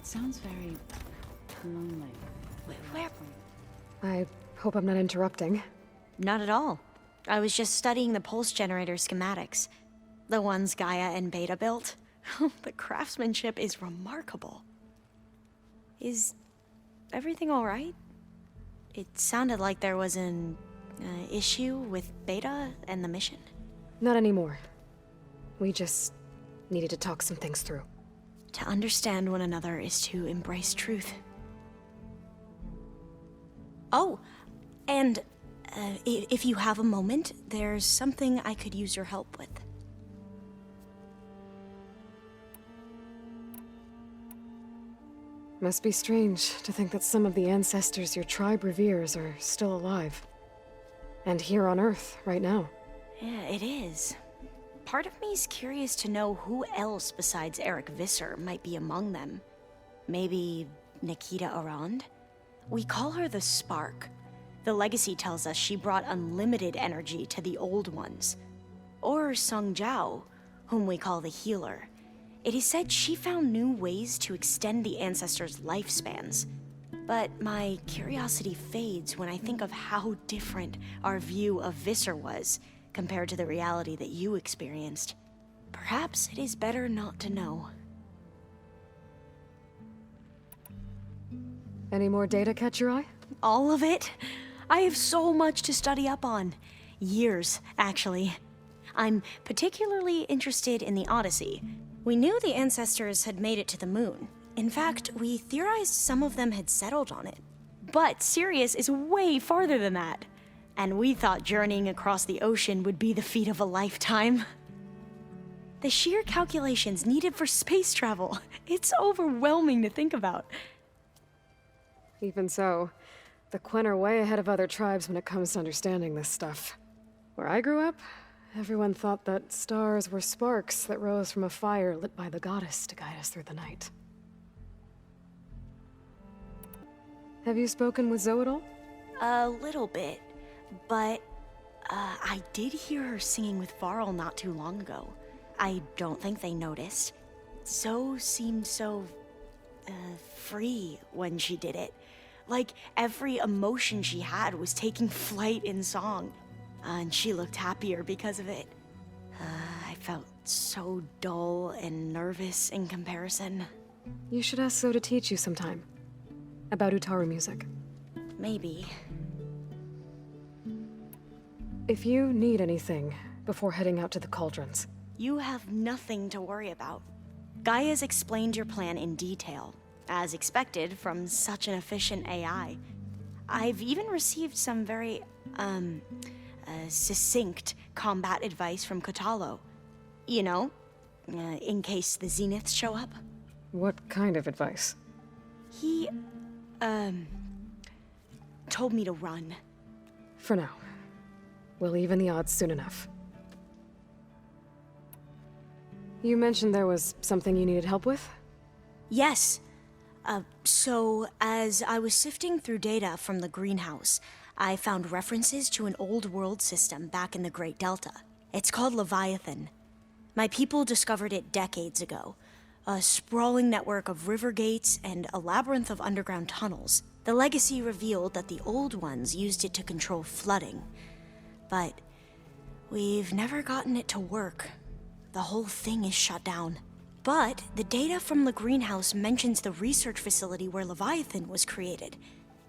sounds very lonely. Where? I hope I'm not interrupting. Not at all. I was just studying the pulse generator schematics. The ones Gaia and Beta built. The craftsmanship is remarkable. Is everything alright? It sounded like there was an issue with Beta and the mission. Not anymore. We just needed to talk some things through. To understand one another is to embrace truth. Oh, and if you have a moment, there's something I could use your help with. Must be strange to think that some of the ancestors your tribe reveres are still alive. And here on Earth, right now. Yeah, it is. Part of me's curious to know who else besides Eric Visser might be among them. Maybe Nikita Arand? We call her the Spark. The legacy tells us she brought unlimited energy to the old ones. Or Sung Jiao, whom we call the Healer. It is said she found new ways to extend the ancestors' lifespans. But my curiosity fades when I think of how different our view of Visser was compared to the reality that you experienced. Perhaps it is better not to know. Any more data catch your eye? All of it? I have so much to study up on. Years, actually. I'm particularly interested in the Odyssey. We knew the ancestors had made it to the moon. In fact, we theorized some of them had settled on it. But Sirius is way farther than that. And we thought journeying across the ocean would be the feat of a lifetime. The sheer calculations needed for space travel, it's overwhelming to think about. Even so, the Quen are way ahead of other tribes when it comes to understanding this stuff. Where I grew up, everyone thought that stars were sparks that rose from a fire lit by the goddess to guide us through the night. Have you spoken with Zoe at all? A little bit, but I did hear her singing with Varl not too long ago. I don't think they noticed. Zoe seemed so free when she did it. Like every emotion she had was taking flight in song. And she looked happier because of it. I felt so dull and nervous in comparison. You should ask Zoe to teach you sometime. About Utaru music. Maybe. If you need anything before heading out to the cauldrons. You have nothing to worry about. Gaia's explained your plan in detail, as expected from such an efficient AI. I've even received some very, succinct combat advice from Kotalo. You know, in case the Zeniths show up. What kind of advice? He, told me to run. For now. We'll even the odds soon enough. You mentioned there was something you needed help with? Yes. So, as I was sifting through data from the greenhouse, I found references to an old world system back in the Great Delta. It's called Leviathan. My people discovered it decades ago. A sprawling network of river gates and a labyrinth of underground tunnels. The legacy revealed that the old ones used it to control flooding. But we've never gotten it to work. The whole thing is shut down. But the data from the greenhouse mentions the research facility where Leviathan was created.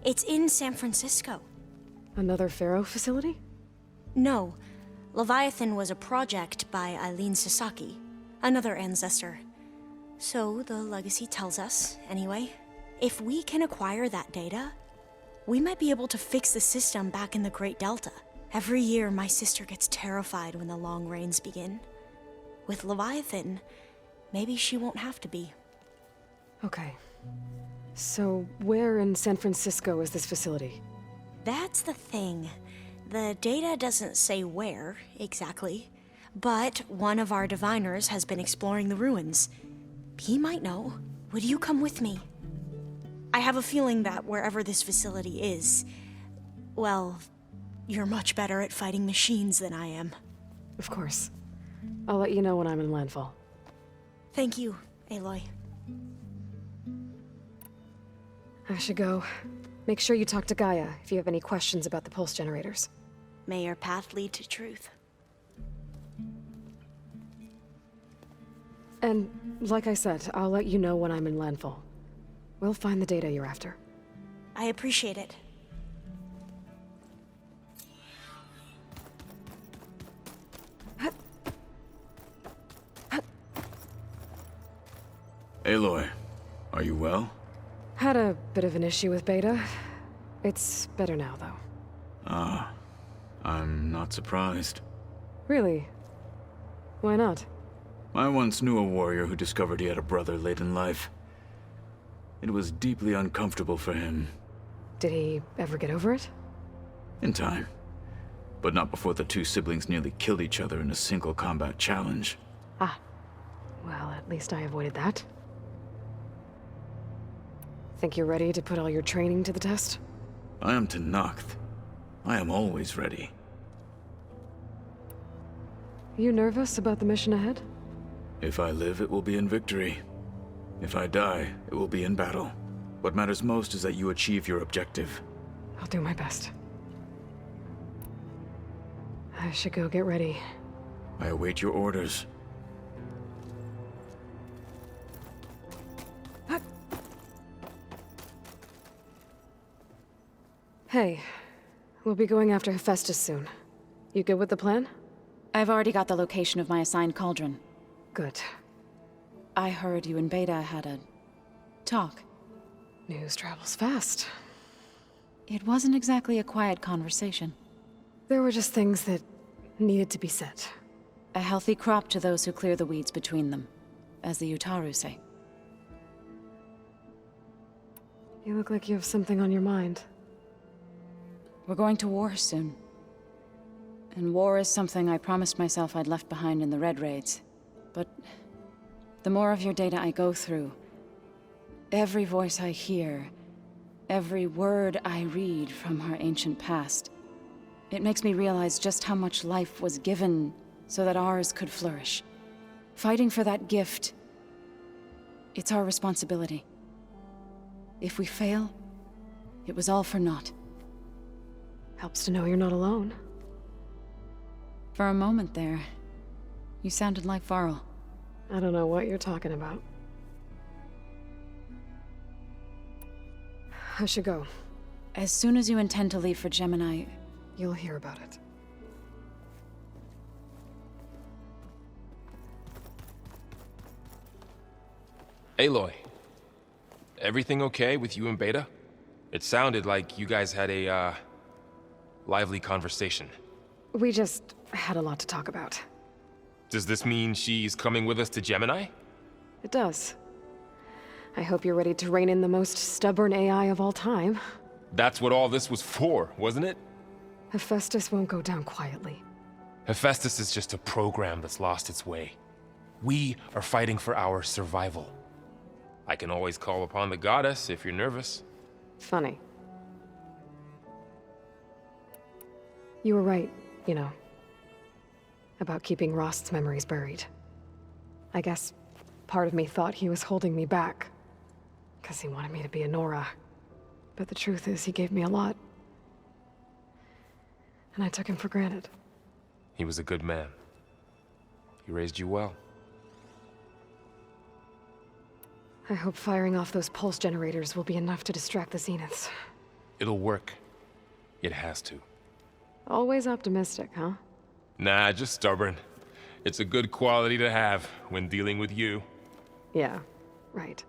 It's in San Francisco. Another Pharaoh facility? No. Leviathan was a project by Eileen Sasaki, another ancestor. So the legacy tells us, anyway. If we can acquire that data, we might be able to fix the system back in the Great Delta. Every year, my sister gets terrified when the long rains begin. With Leviathan, maybe she won't have to be. Okay. So, where in San Francisco is this facility? That's the thing. The data doesn't say where, exactly. But one of our diviners has been exploring the ruins. He might know. Would you come with me? I have a feeling that wherever this facility is, well, you're much better at fighting machines than I am. Of course. I'll let you know when I'm in landfall. Thank you, Aloy. I should go. Make sure you talk to Gaia if you have any questions about the pulse generators. May your path lead to truth. And, like I said, I'll let you know when I'm in landfall. We'll find the data you're after. I appreciate it. Aloy, are you well? Had a bit of an issue with Beta. It's better now, though. Ah, I'm not surprised. Really? Why not? I once knew a warrior who discovered he had a brother late in life. It was deeply uncomfortable for him. Did he ever get over it? In time. But not before the two siblings nearly killed each other in a single combat challenge. Ah. Well, at least I avoided that. Think you're ready to put all your training to the test? I am Tenakth. I am always ready. You nervous about the mission ahead? If I live, it will be in victory. If I die, it will be in battle. What matters most is that you achieve your objective. I'll do my best. I should go get ready. I await your orders. Hey, we'll be going after Hephaestus soon. You good with the plan? I've already got the location of my assigned cauldron. Good. I heard you and Beta had a talk. News travels fast. It wasn't exactly a quiet conversation. There were just things that needed to be said. A healthy crop to those who clear the weeds between them, as the Utaru say. You look like you have something on your mind. We're going to war soon. And war is something I promised myself I'd left behind in the Red Raids. But the more of your data I go through, every voice I hear, every word I read from our ancient past, it makes me realize just how much life was given so that ours could flourish. Fighting for that gift, it's our responsibility. If we fail, it was all for naught. Helps to know you're not alone. For a moment there, you sounded like Varl. I don't know what you're talking about. I should go. As soon as you intend to leave for Gemini, You'll hear about it. Aloy, everything okay with you and Beta? It sounded like you guys had a, lively conversation. We just had a lot to talk about. Does this mean she's coming with us to Gemini? It does. I hope you're ready to rein in the most stubborn AI of all time. That's what all this was for, wasn't it? Hephaestus won't go down quietly. Hephaestus is just a program that's lost its way. We are fighting for our survival. I can always call upon the goddess if you're nervous. Funny. You were right, you know, about keeping Rost's memories buried. I guess part of me thought he was holding me back, because he wanted me to be a Nora. But the truth is, he gave me a lot. And I took him for granted. He was a good man. He raised you well. I hope firing off those pulse generators will be enough to distract the Zeniths. It'll work. It has to. Always optimistic, huh? Nah, just stubborn. It's a good quality to have when dealing with you. Yeah, right.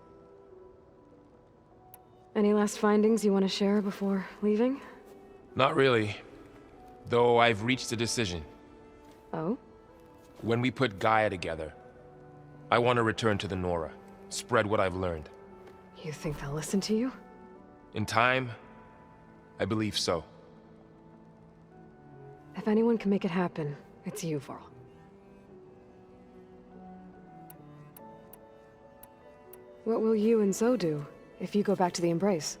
Any last findings you want to share before leaving? Not really. Though I've reached a decision. Oh? When we put Gaia together, I want to return to the Nora. Spread what I've learned. You think they'll listen to you? In time, I believe so. If anyone can make it happen, it's you, Varl. What will you and Zoe do if you go back to the Embrace?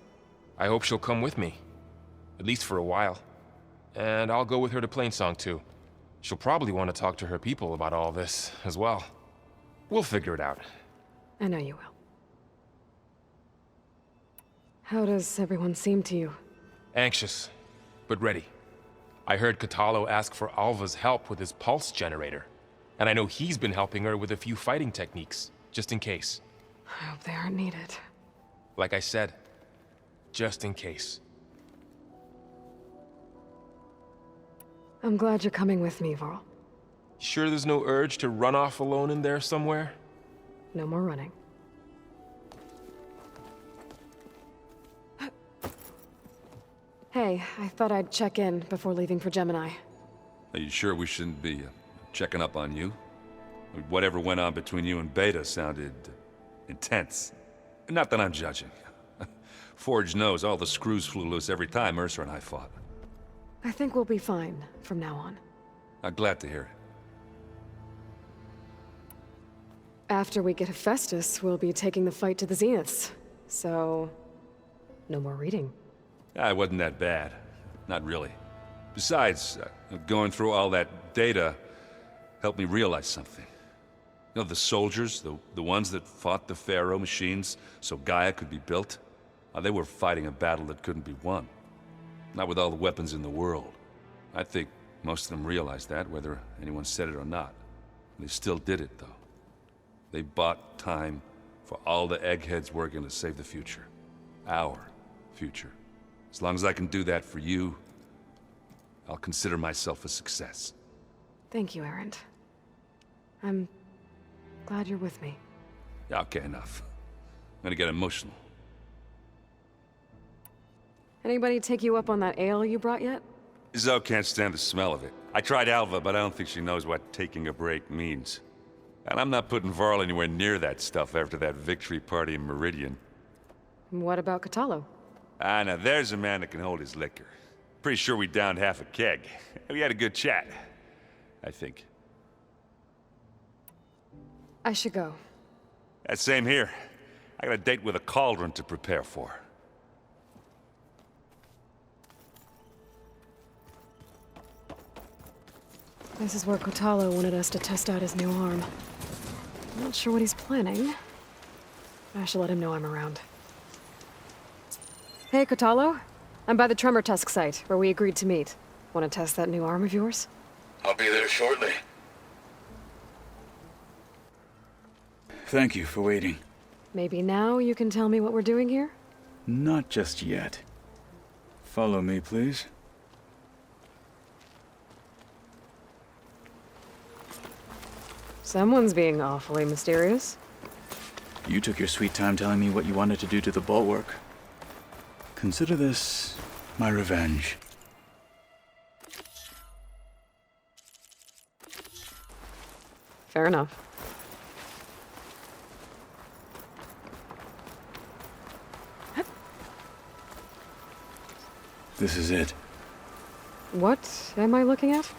I hope she'll come with me. At least for a while. And I'll go with her to Plainsong too. She'll probably want to talk to her people about all this as well. We'll figure it out. I know you will. How does everyone seem to you? Anxious, but ready. I heard Katalo ask for Alva's help with his pulse generator. And I know he's been helping her with a few fighting techniques, just in case. I hope they aren't needed. Like I said, just in case. I'm glad you're coming with me, Varl. Sure there's no urge to run off alone in there somewhere? No more running. Hey, I thought I'd check in before leaving for Gemini. Are you sure we shouldn't be checking up on you? Whatever went on between you and Beta sounded intense. Not that I'm judging. Forge knows all the screws flew loose every time Mercer and I fought. I think we'll be fine from now on. I'm glad to hear it. After we get Hephaestus, we'll be taking the fight to the Zeniths. So, no more reading. It wasn't that bad. Not really. Besides, going through all that data helped me realize something. You know, the soldiers, the ones that fought the Pharaoh machines so Gaia could be built, they were fighting a battle that couldn't be won. Not with all the weapons in the world. I think most of them realized that, whether anyone said it or not. They still did it, though. They bought time for all the eggheads working to save the future. Our future. As long as I can do that for you, I'll consider myself a success. Thank you, Erend. I'm glad you're with me. Yeah, okay, enough. I'm gonna get emotional. Anybody take you up on that ale you brought yet? Zoe can't stand the smell of it. I tried Alva, but I don't think she knows what taking a break means. And I'm not putting Varl anywhere near that stuff after that victory party in Meridian. What about Katalo? Now there's a man that can hold his liquor. Pretty sure we downed half a keg. We had a good chat, I think. I should go. Same here. I got a date with a cauldron to prepare for. This is where Kotalo wanted us to test out his new arm. I'm not sure what he's planning. I should let him know I'm around. Hey, Kotalo. I'm by the Tremor Tusk site, where we agreed to meet. Want to test that new arm of yours? I'll be there shortly. Thank you for waiting. Maybe now you can tell me what we're doing here? Not just yet. Follow me, please. Someone's being awfully mysterious. You took your sweet time telling me what you wanted to do to the bulwark. Consider this my revenge. Fair enough. This is it. What am I looking at?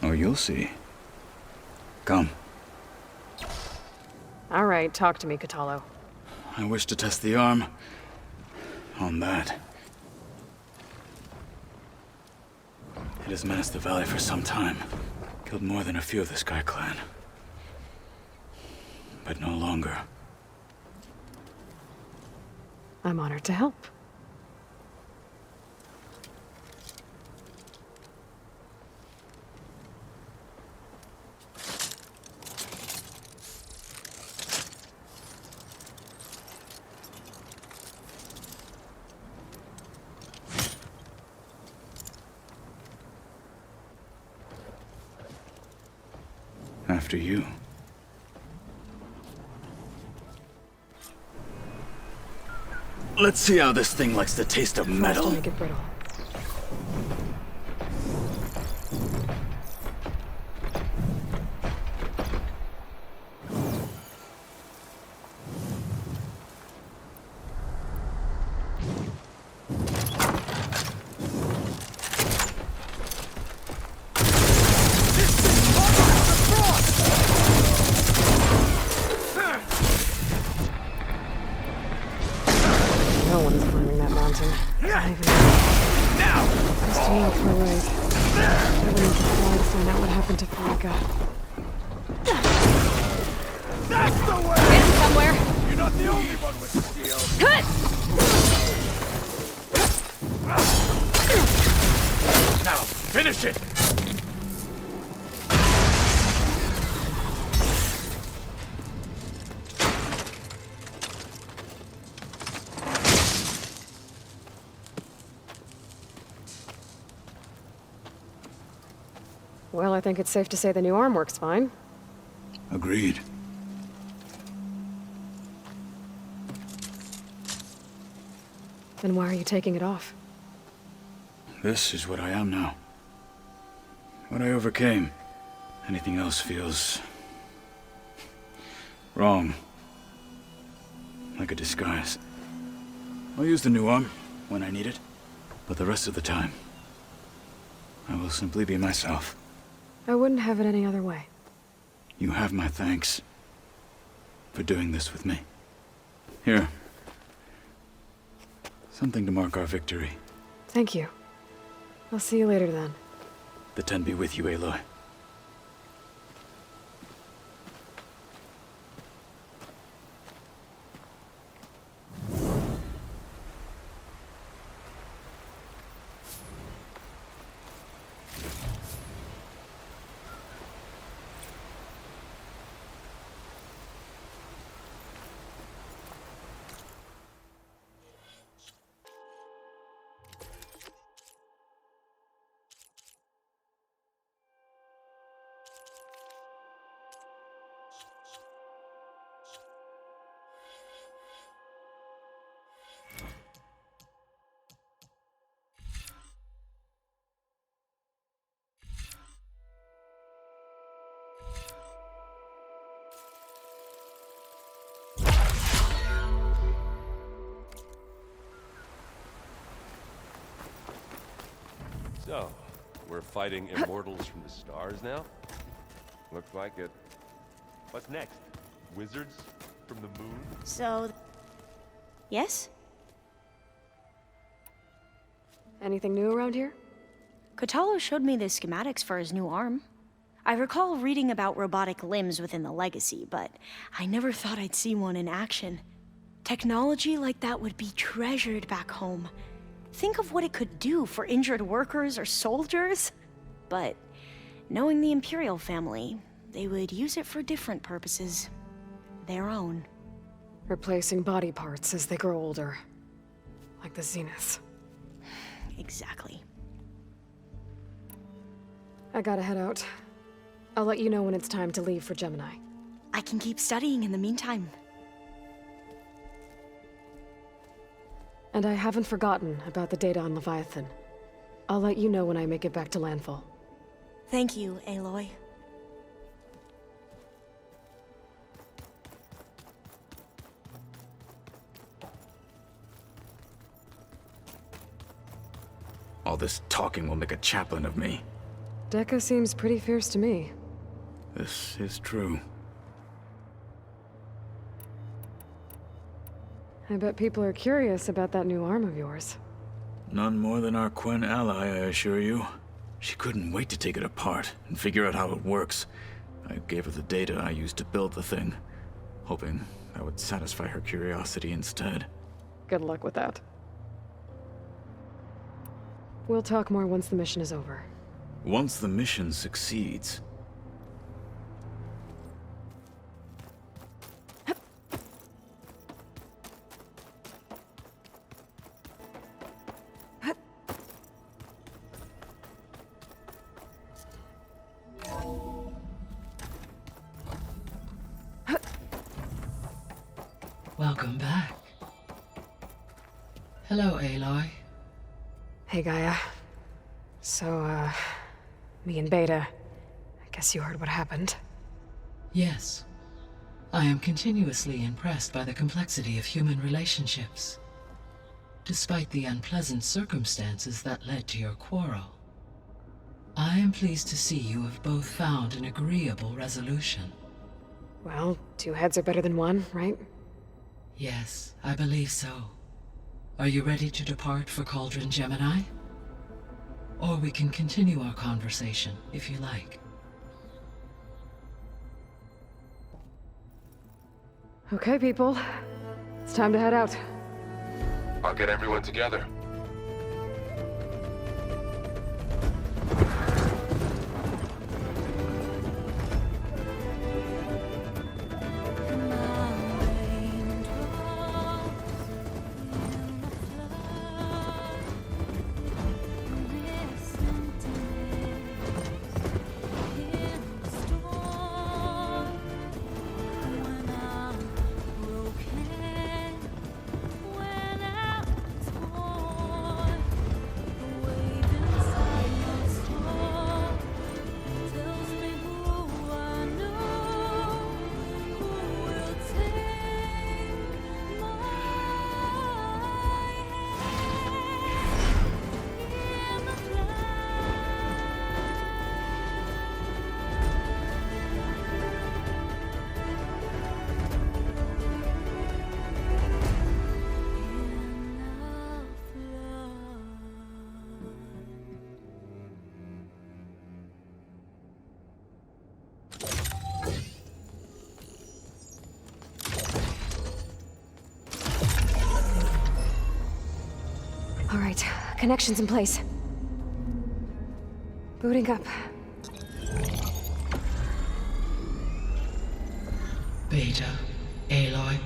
Oh, you'll see. Come. All right, talk to me, Katalo. I wish to test the arm on that. It has menaced the valley for some time. Killed more than a few of the Sky Clan. But no longer. I'm honored to help. After you. Let's see how this thing likes the taste of metal. To make it brittle. No one's climbing that mountain. Not even now. Just to know for right. I would need to fly to find out what happened to Farika. That's the way! Get him somewhere! You're not the only one with steel! shit! Well, I think it's safe to say the new arm works fine. Agreed. Then why are you taking it off? This is what I am now. What I overcame. Anything else feels... wrong. Like a disguise. I'll use the new arm when I need it, but the rest of the time, I will simply be myself. I wouldn't have it any other way. You have my thanks for doing this with me. Here. Something to mark our victory. Thank you. I'll see you later then. The Ten be with you, Aloy. So, we're fighting immortals from the stars now? Looks like it. What's next? Wizards from the moon? So... Yes? Anything new around here? Kotallo showed me the schematics for his new arm. I recall reading about robotic limbs within the Legacy, but I never thought I'd see one in action. Technology like that would be treasured back home. Think of what it could do for injured workers or soldiers. But knowing the Imperial family, they would use it for different purposes. Their own. Replacing body parts as they grow older. Like the Zeniths. Exactly. I gotta head out. I'll let you know when it's time to leave for Gemini. I can keep studying in the meantime. And I haven't forgotten about the data on Leviathan. I'll let you know when I make it back to landfall. Thank you, Aloy. All this talking will make a chaplain of me. Dekka seems pretty fierce to me. This is true. I bet people are curious about that new arm of yours. None more than our Quen ally, I assure you. She couldn't wait to take it apart and figure out how it works. I gave her the data I used to build the thing, hoping that would satisfy her curiosity instead. Good luck with that. We'll talk more once the mission is over. Once the mission succeeds, Welcome back. Hello, Aloy. Hey, Gaia. So, me and Beta, I guess you heard what happened. Yes. I am continuously impressed by the complexity of human relationships. Despite the unpleasant circumstances that led to your quarrel, I am pleased to see you have both found an agreeable resolution. Well, two heads are better than one, right? Yes, I believe so. Are you ready to depart for Cauldron Gemini? Or we can continue our conversation, if you like. Okay, people. It's time to head out. I'll get everyone together. right, connection's in place. Booting up. Beta, Aloy.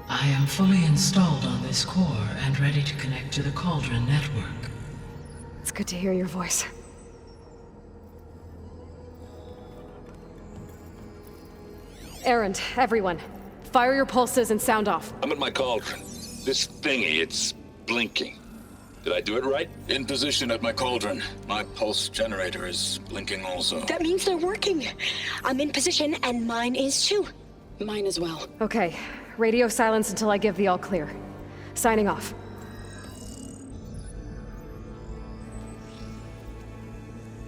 I am fully installed on this core and ready to connect to the Cauldron network. It's good to hear your voice. Errand, everyone. Fire your pulses and sound off. I'm at my cauldron. This thingy, it's blinking. Did I do it right? In position at my cauldron. My pulse generator is blinking also. That means they're working. I'm in position, and mine is too. Mine as well. Okay, radio silence until I give the all clear. Signing off.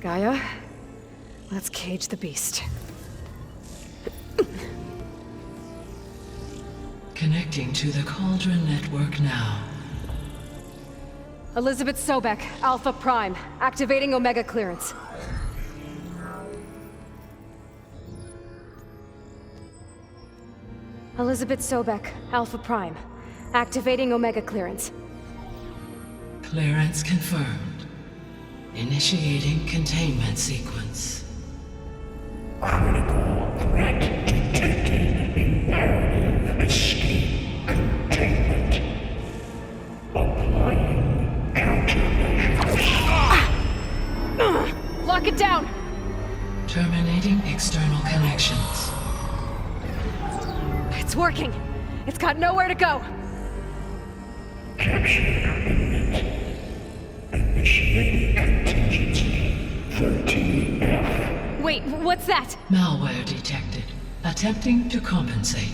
Gaia, let's cage the beast. Connecting to the Cauldron network now. Elizabeth Sobek, Alpha Prime, activating Omega clearance. Elizabeth Sobek, Alpha Prime, activating Omega clearance. Clearance confirmed. Initiating containment sequence. Critical threat detected. Imperative escape containment. Applying countermeasures. Lock it down! Terminating external connections. It's working! It's got nowhere to go! Capture imminent. Initiating contingency 13F. Wait, what's that? Malware detected. Attempting to compensate.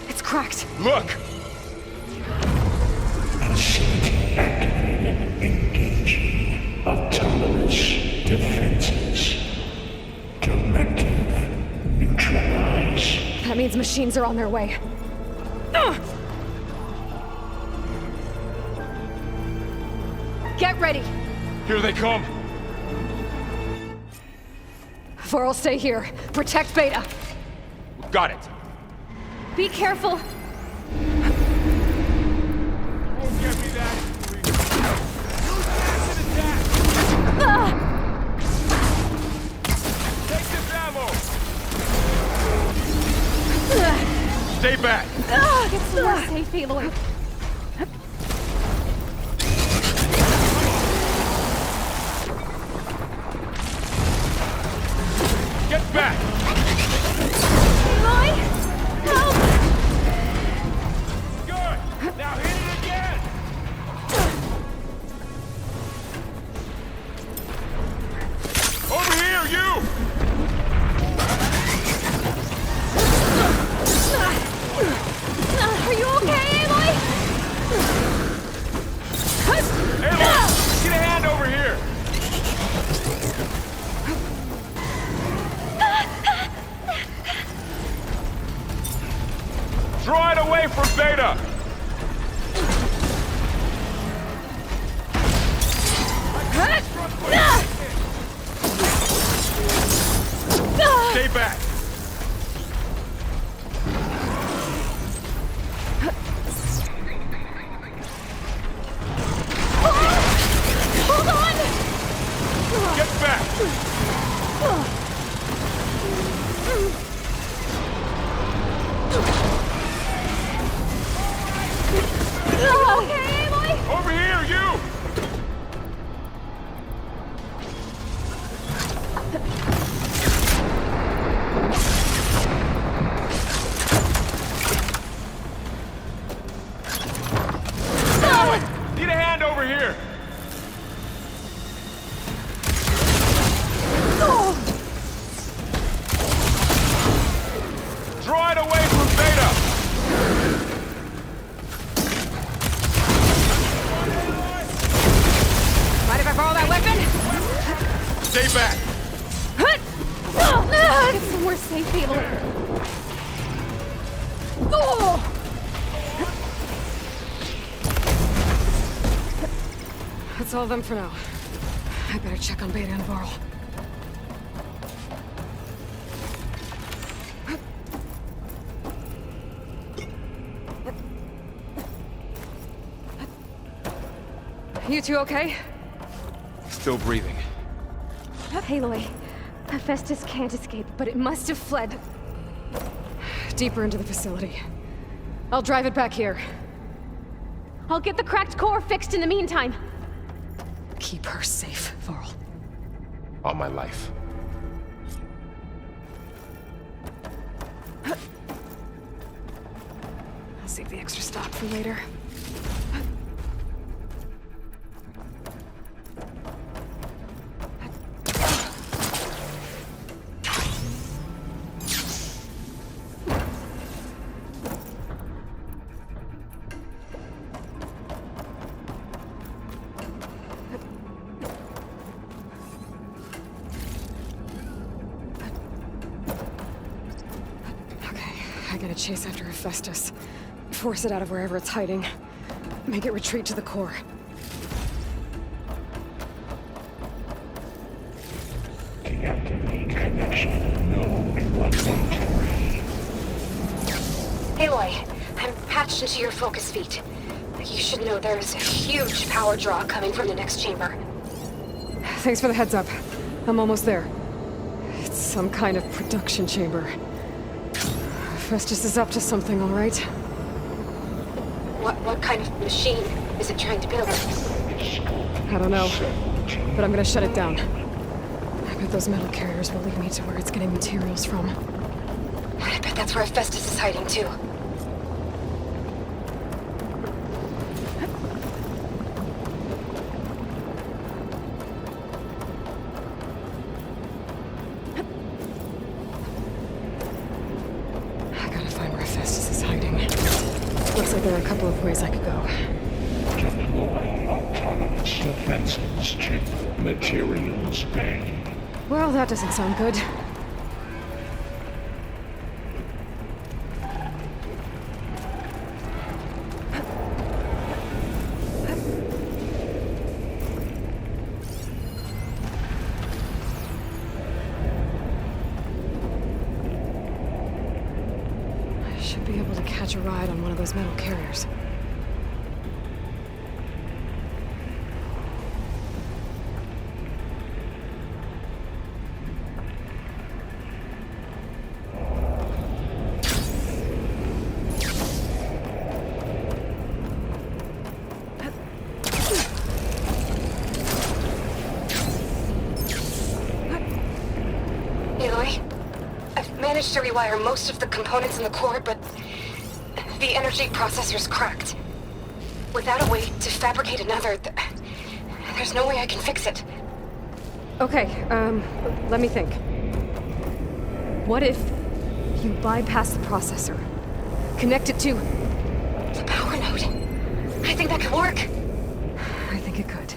It's cracked. Look! Facility activated. Engaging autonomous defenses. Directive neutralize. That means machines are on their way. Get ready! Here they come! Vor'll stay here. Protect Beta. Got it! Be careful! Won't get me that easily. Use acid attack! Take this ammo! Stay back! Get somewhere safe, Aloy. Get back! Aloy! Help! Good! Now hit it again! Over here, you! Are you okay, Aloy? Aloy, get a hand over here! Draw it away from Beta! Stay back! Hold on! Get back! Okay, Aloy? Over here, you! Aloy, need a hand over here! Draw it away from Beta! Mind if I borrow that weapon? Stay back! Get somewhere safe, Aloy. That's all of them for now. I better check on Beta and Varl. You two okay? Still breathing. Aloy, Hephaestus can't escape, but it must have fled. Deeper into the facility. I'll drive it back here. I'll get the cracked core fixed in the meantime. Keep her safe, Varl. All my life. I'll save the extra stock for later. I gotta chase after Hephaestus. Force it out of wherever it's hiding. Make it retreat to the core. Deactivate connection. No inventory. Aloy, I'm patched into your focus feed. You should know there's a huge power draw coming from the next chamber. Thanks for the heads up. I'm almost there. It's some kind of production chamber. Hephaestus is up to something, all right? What kind of machine is it trying to build? I don't know, but I'm gonna shut it down. I bet those metal carriers will lead me to where it's getting materials from. I bet that's where Hephaestus is hiding too. There are a couple of ways I could go. Deploy autonomous defenses to materials bay. Well, that doesn't sound good. I should be able to catch a ride on one of those metal carriers. Aloy, I've managed to rewire most of the components in the core, but the energy processor's cracked. Without a way to fabricate another, there's no way I can fix it. Okay, let me think. What if you bypass the processor? Connect it to the power node. I think that could work. I think it could.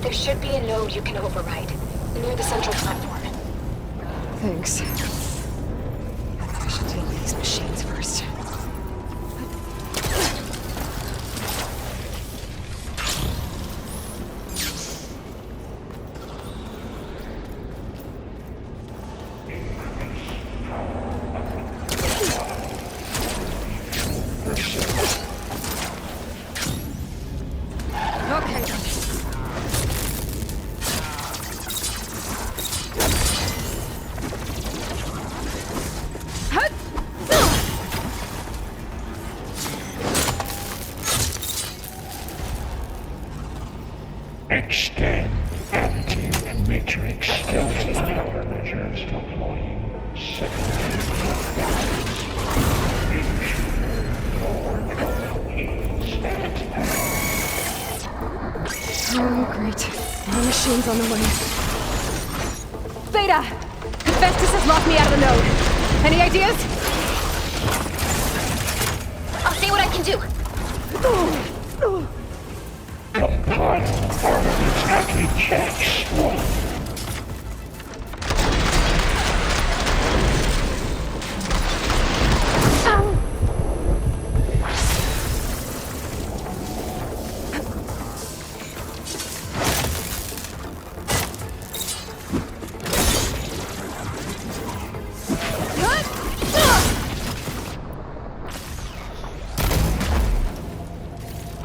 There should be a node you can override, near the central platform. Thanks. I should deal with these machines first. Extend anti-matrix stealth power measures deploying. Oh, great. More machines on the way. Beta! Hephaestus has locked me out of the node. Any ideas? I'll see what I can do. Compile attacking checks.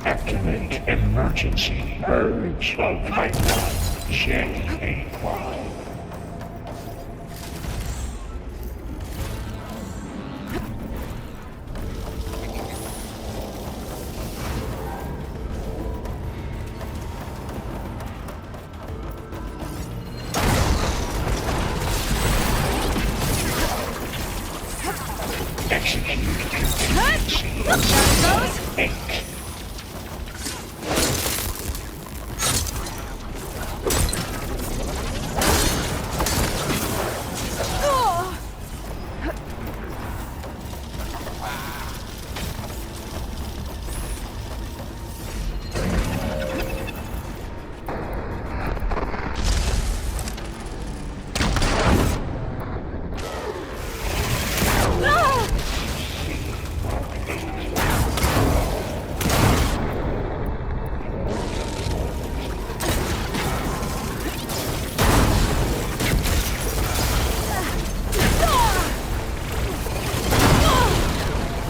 Activate emergency purge of pipeline J85. Execute contingency. Eight.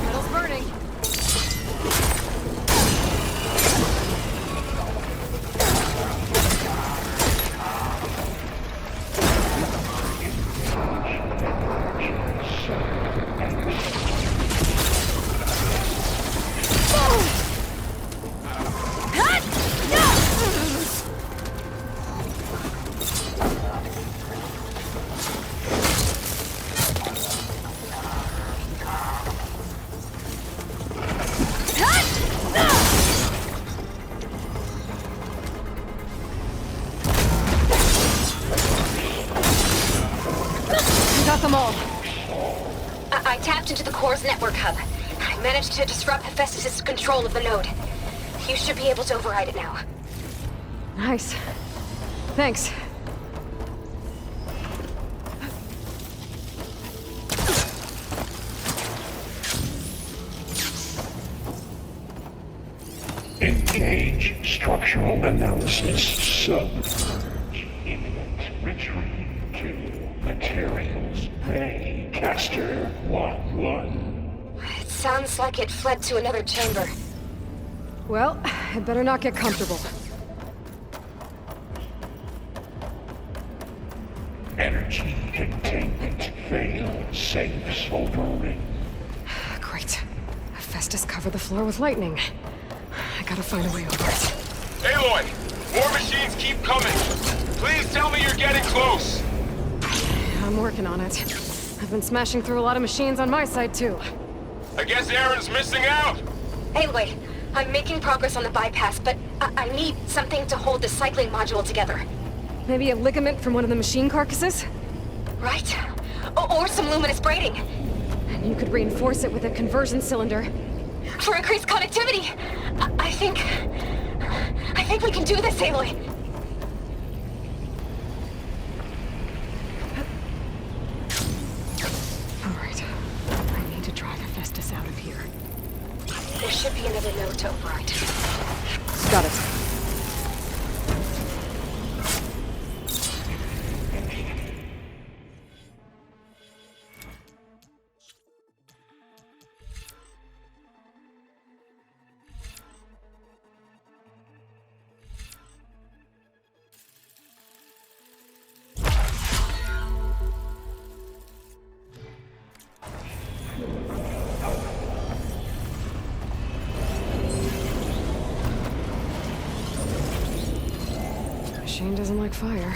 Metal's burning. Got them all. I tapped into the core's network hub. I managed to disrupt Hephaestus' control of the node. You should be able to override it now. Nice. Thanks. Engage structural analysis submerge. Imminent retreat to materials bay. Caster 1-1. It sounds like it fled to another chamber. Well, I better not get comfortable. Energy containment failed. Safe sobering. Great. Hephaestus covered the floor with lightning. I gotta find a way over it. Aloy! More machines keep coming! Please tell me you're getting close! I'm working on it. I've been smashing through a lot of machines on my side, too. I guess Aaron's missing out! Anyway, I'm making progress on the bypass, but I need something to hold the cycling module together. Maybe a ligament from one of the machine carcasses? Right? Or some luminous braiding. And you could reinforce it with a conversion cylinder. For increased connectivity! I think we can do this, Aloy! Alright. I need to drive Hephaestus out of here. There should be another node to override. Got it. Machine doesn't like fire.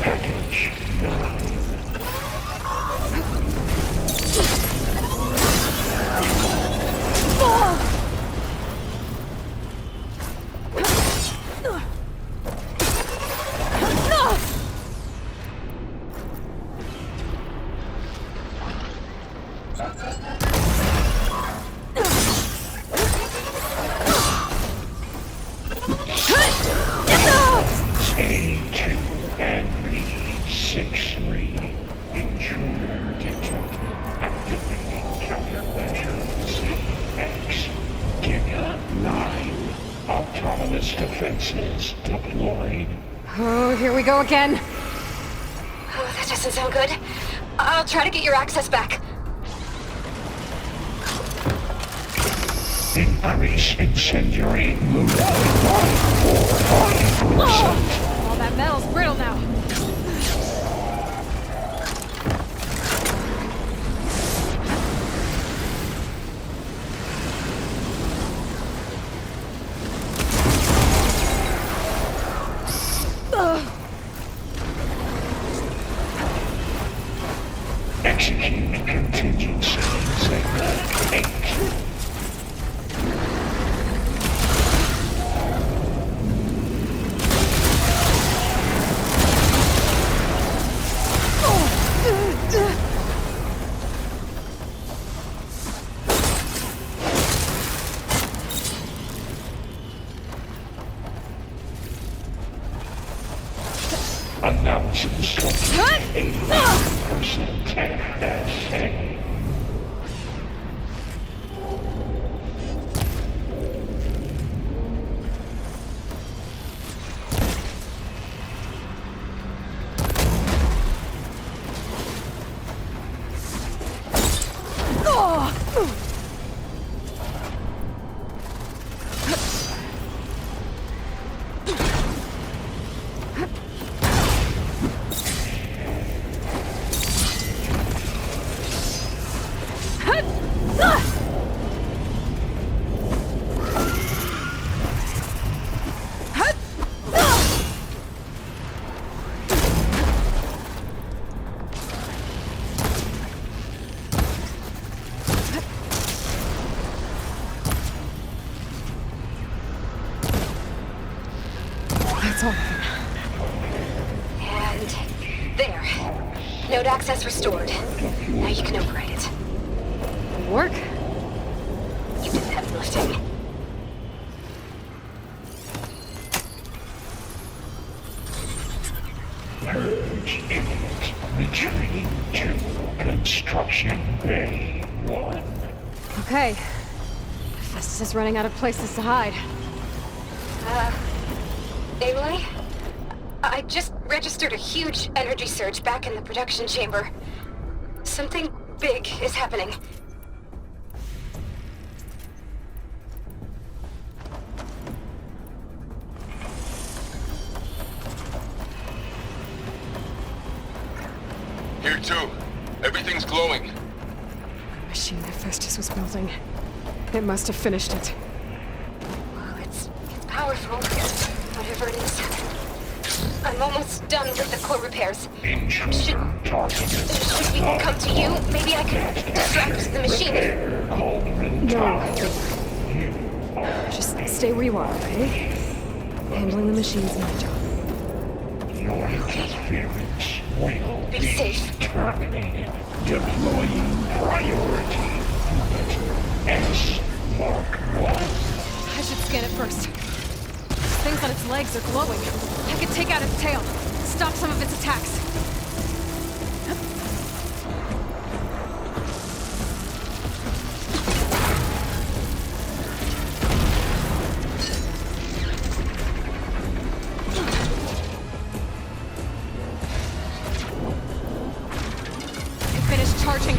Package 9. A2 and B63. Intruder detected. Activating countermeasures. X. Giga 9. Autonomous defenses deployed. Oh, here we go again. Oh, that doesn't sound good. I'll try to get your access back. Increase incendiary movement by 400%. All that metal's brittle now. Execute contingency segment 8. Announces 80% FSA. That's all. And there. Node access restored. Now you can override it. Work? You did the heavy lifting. Purge imminent. Retreating to Construction Bay 1. Okay. Festus is running out of places to hide. Aloy? I just registered a huge energy surge back in the production chamber. Something big is happening. Here too. Everything's glowing. The machine that Festus was building. It must have finished it. Well, it's powerful. Whatever it is. I'm almost done with the core repairs. Should we come to you? Maybe I could distract the machine. No. Just stay where you are, okay? Handling the machine's my job. Your interference will Be safe. terminated. Deploying priority unit S Mark 1. I should scan it first. Those things on its legs are glowing. I could take out its tail. Stop some of its attacks. Finish charging.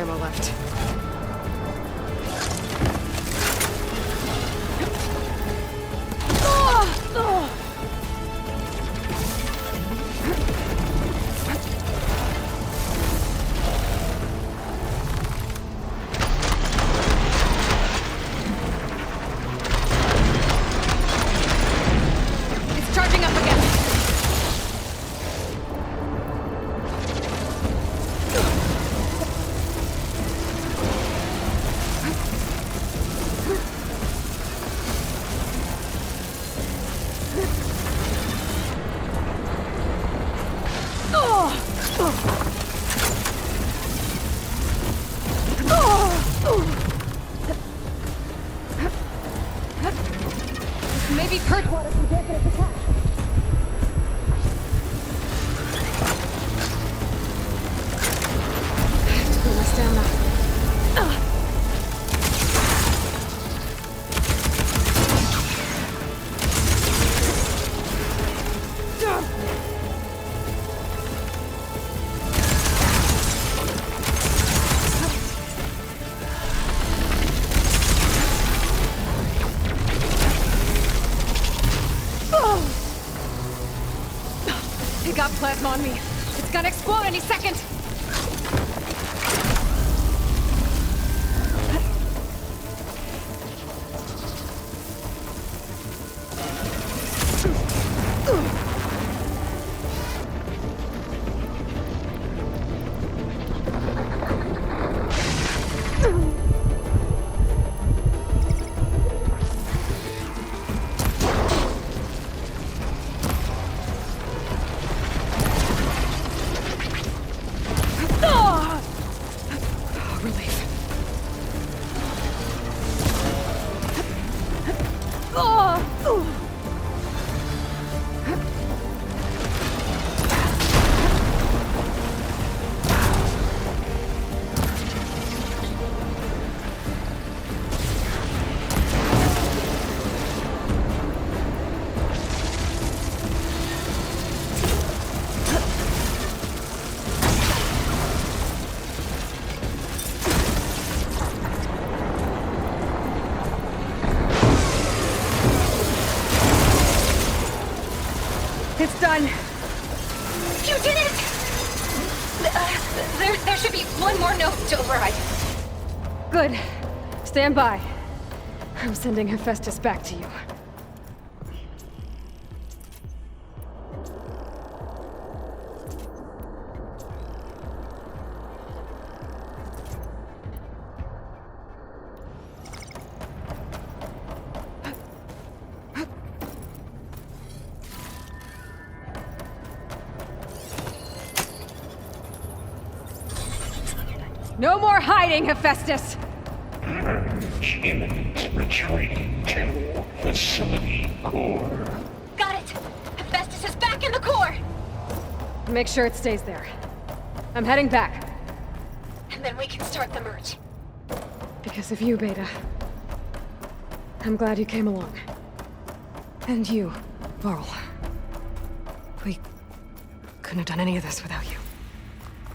ammo left. It's charging up again. Maybe Kurt water can dampen its attack. Put my stamina. It got plasma on me. It's gonna explode any second. It's done. You did it! There should be one more note to override. Good. Stand by. I'm sending Hephaestus back to you. No more hiding, Hephaestus! Urge imminent retreat to facility core. Got it! Hephaestus is back in the core! Make sure it stays there. I'm heading back. And then we can start the merge. Because of you, Beta. I'm glad you came along. And you, Varl. We couldn't have done any of this without you.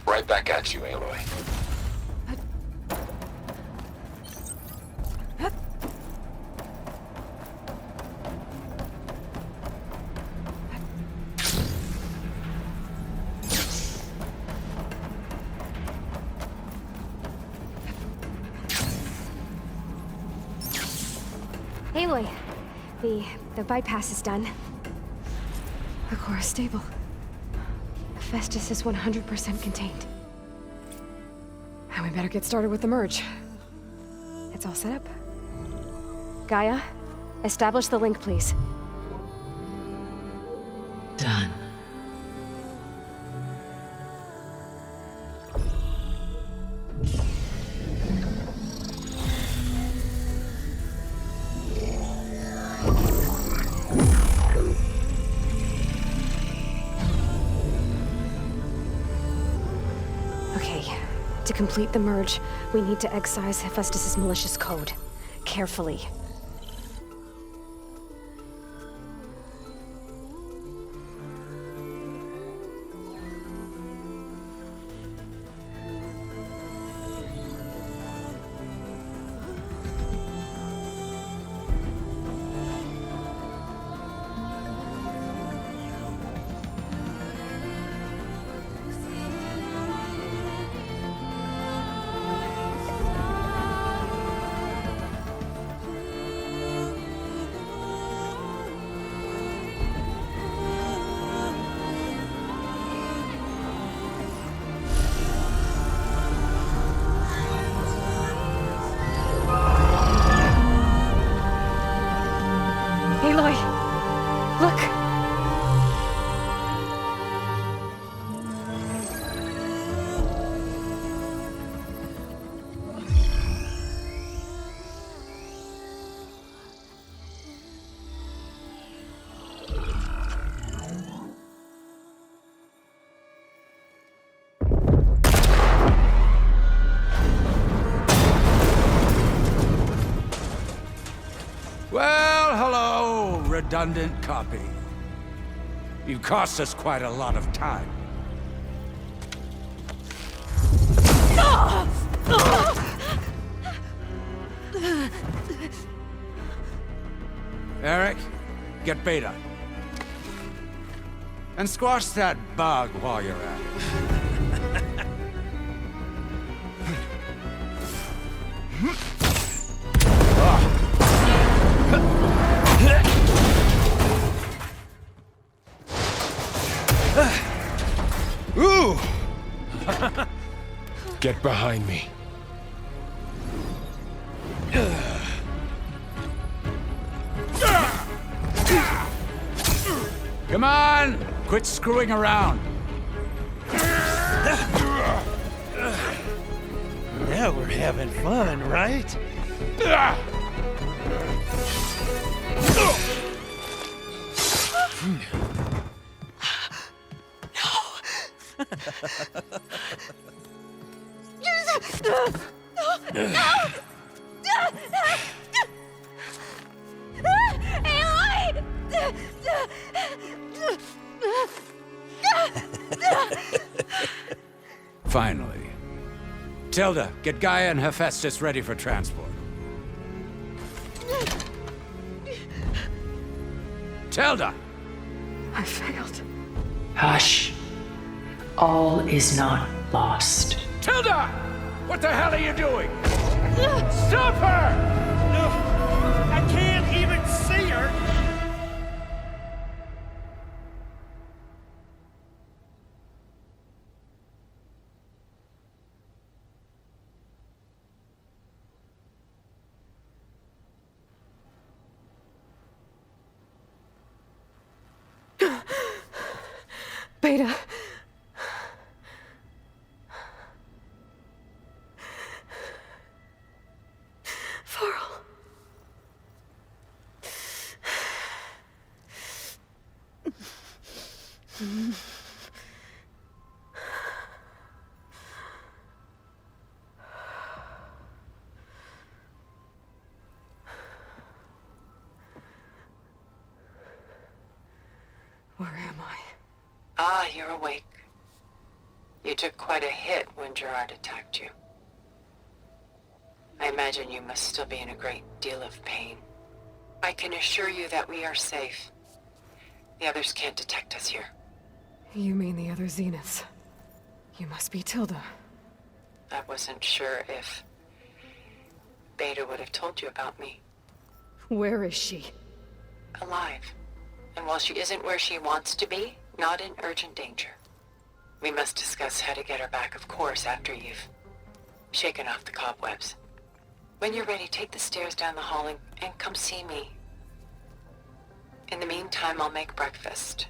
Right back at you, Aloy. Aloy, the bypass is done. The core is stable. Hephaestus is 100% contained. And we better get started with the merge. It's all set up. Gaia, establish the link, please. Done. To complete the merge, we need to excise Hephaestus' malicious code. Carefully. redundant copy. You've cost us quite a lot of time. Eric, get Beta. And squash that bug while you're at it. Ooh! Get behind me. Come on! Quit screwing around. Now we're having fun, right? Finally. Tilda, get Gaia and Hephaestus ready for transport. Tilda! I failed. Hush. All is not lost. Tilda! What the hell are you doing? Stop her! I can't even see her! Beta. Farrell. Where am I? Ah, you're awake. You took quite a hit when Gerard attacked you. I imagine you must still be in a great deal of pain. I can assure you that we are safe. The others can't detect us here. You mean the other Zeniths? You must be Tilda. I wasn't sure if Beta would have told you about me. Where is she? Alive. And while she isn't where she wants to be, not in urgent danger. We must discuss how to get her back, of course, after you've shaken off the cobwebs. When you're ready, take the stairs down the hall and come see me. In the meantime, I'll make breakfast.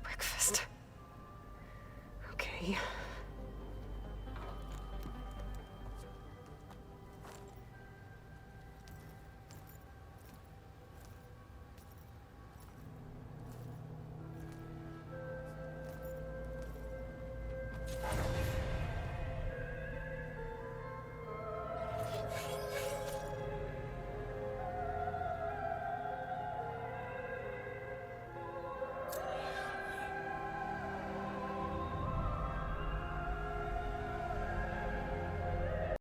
Breakfast. Okay.